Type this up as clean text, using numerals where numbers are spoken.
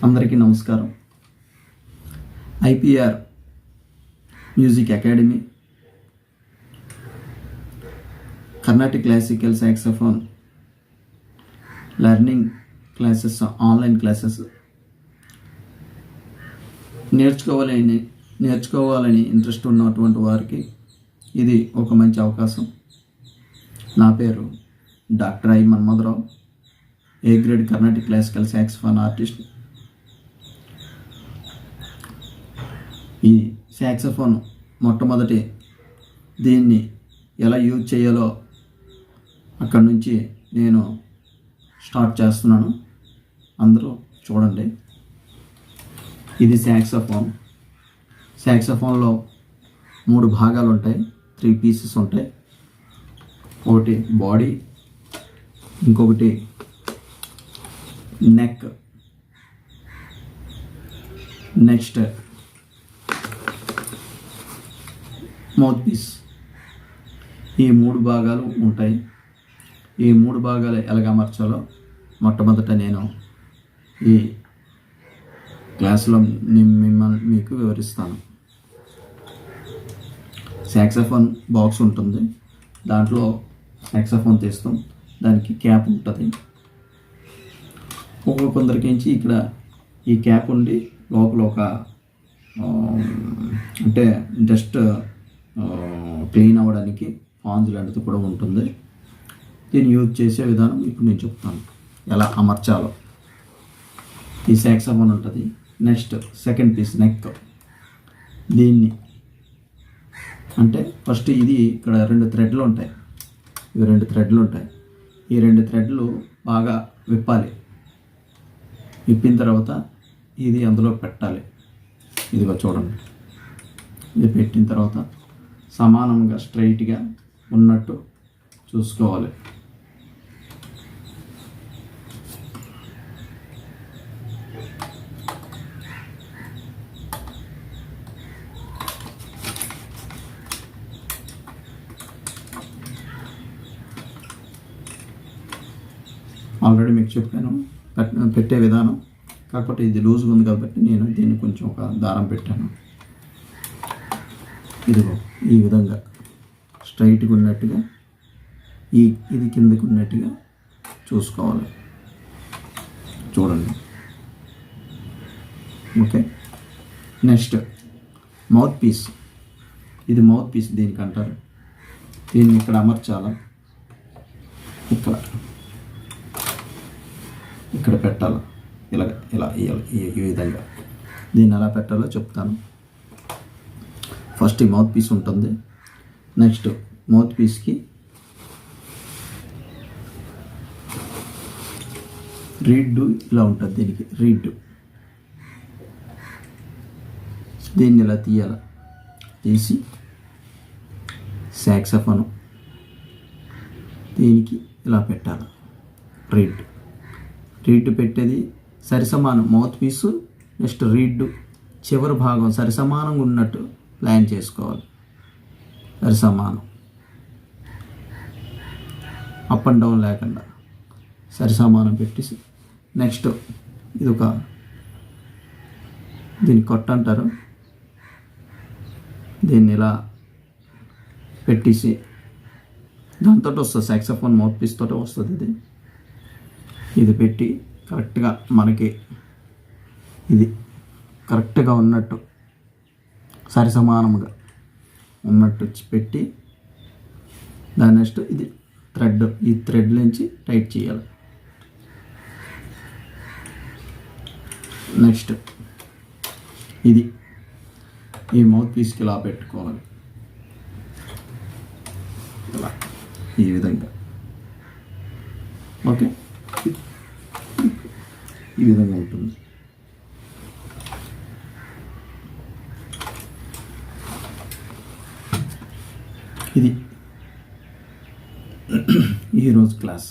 అందరికీ నమస్కారం. IPR music academy Carnatic classical saxophone learning classes, online classes నేర్చుకోవాలని ఇంట్రెస్ట్ ఉన్నటువంటి వారికి ఇది ఒక మంచి అవకాశం. నా పేరు doctor I Manmadha Rao, A grade Carnatic classical saxophone artist. ఈ సాక్సోఫోన్ మొట్టమొదటి దీన్ని ఎలా యూజ్ చేయాలో అక్కడి నుంచి నేను స్టార్ట్ చేస్తున్నాను. అందరూ చూడండి. ఇది సాక్సోఫోన్లో 3 భాగాలు ఉంటాయి, 3 పీసెస్ ఉంటాయి. ఒకటి బాడీ, ఇంకొకటి నెక్, నెక్స్ట్ మౌత్ పీస్. ఈ 3 భాగాలు ఉంటాయి. ఈ 3 భాగాలు ఎలాగ అమర్చాలో మొట్టమొదట నేను ఈ క్లాస్లో మీకు వివరిస్తాను. సాక్సోఫోన్ బాక్స్ ఉంటుంది, దాంట్లో సాక్సోఫోన్ తీస్తాం, దానికి క్యాప్ ఉంటుంది. కొందరికి ఇక్కడ ఈ క్యాప్ ఉండి లోపల ఒక అంటే డస్ట్ క్లీన్ అవ్వడానికి స్పాంజ్ లాంటిది కూడా ఉంటుంది. దీన్ని యూజ్ చేసే విధానం ఇప్పుడు నేను చెప్తాను, ఎలా అమర్చాలో. ఈ సాక్సోఫోన్ ఉంటుంది. Next second piece neck. దీన్ని అంటే ఫస్ట్ ఇది ఇక్కడ 2 థ్రెడ్లు ఉంటాయి. ఇవి 2 థ్రెడ్లు ఉంటాయి. ఈ 2 థ్రెడ్లు బాగా విప్పాలి. విప్పిన తర్వాత ఇది అందులో పెట్టాలి. ఇదిగో చూడండి. ఇది పెట్టిన తర్వాత సమానంగా స్ట్రైట్గా ఉన్నట్టు చూసుకోవాలి. ఆల్రెడీ మీకు చెప్పాను పెట్టే విధానం, కాకపోతే ఇది లూజ్గా ఉంది కాబట్టి నేను దీన్ని కొంచెం ఒక దారం పెట్టాను. ఇదిగో ఈ విధంగా స్ట్రైట్గా ఉన్నట్టుగా ఇది కిందకు ఉన్నట్టుగా చూసుకోవాలి. చూడండి. ఓకే. Next mouth piece. ఇది మౌత్ పీస్ దీనికి అంటారు. దీన్ని ఇక్కడ అమర్చాలి. ఇక్కడ పెట్టాలి. ఇలా ఈ విధంగా దీన్ని ఎలా పెట్టాలో చెప్తాను. ఫస్ట్ ఈ మౌత్ పీస్ ఉంటుంది. నెక్స్ట్ మౌత్ పీస్కి రీడ్ ఇలా ఉంటుంది. దీనికి రీడ్, దీన్ని ఇలా తీయాలి. తీసి సాక్సోఫోన్ దీనికి ఇలా పెట్టాలి. రీడ్ పెట్టేది సరిసమానం. మౌత్ పీసు నెక్స్ట్ రీడ్ చివరి భాగం సరిసమానంగా ఉన్నట్టు ప్లాన్ చేసుకోవాలి. సరిసమానం, అప్ అండ్ డౌన్ లేకుండా సరిసమానం పెట్టేసి నెక్స్ట్ ఇది దీన్ని కొట్ట అంటారు. దీన్ని ఇలా పెట్టేసి దాంతో వస్తుంది. సాక్సోఫోన్ మౌత్ పీస్ తోటే వస్తుంది. ఇది పెట్టి కరెక్ట్గా మనకి ఇది కరెక్ట్గా ఉన్నట్టు సరిసమానంగా ఉన్నట్టు పెట్టి దాని నెక్స్ట్ ఇది ఈ థ్రెడ్ నుంచి టైట్ చేయాలి. నెక్స్ట్ ఇది ఈ మౌత్ పీస్కి ఇలా పెట్టుకోవాలి. ఇలా ఈ విధంగా. ఓకే. ఈ విధంగా ఉంటుంది. ఇది ఈరోజు క్లాస్.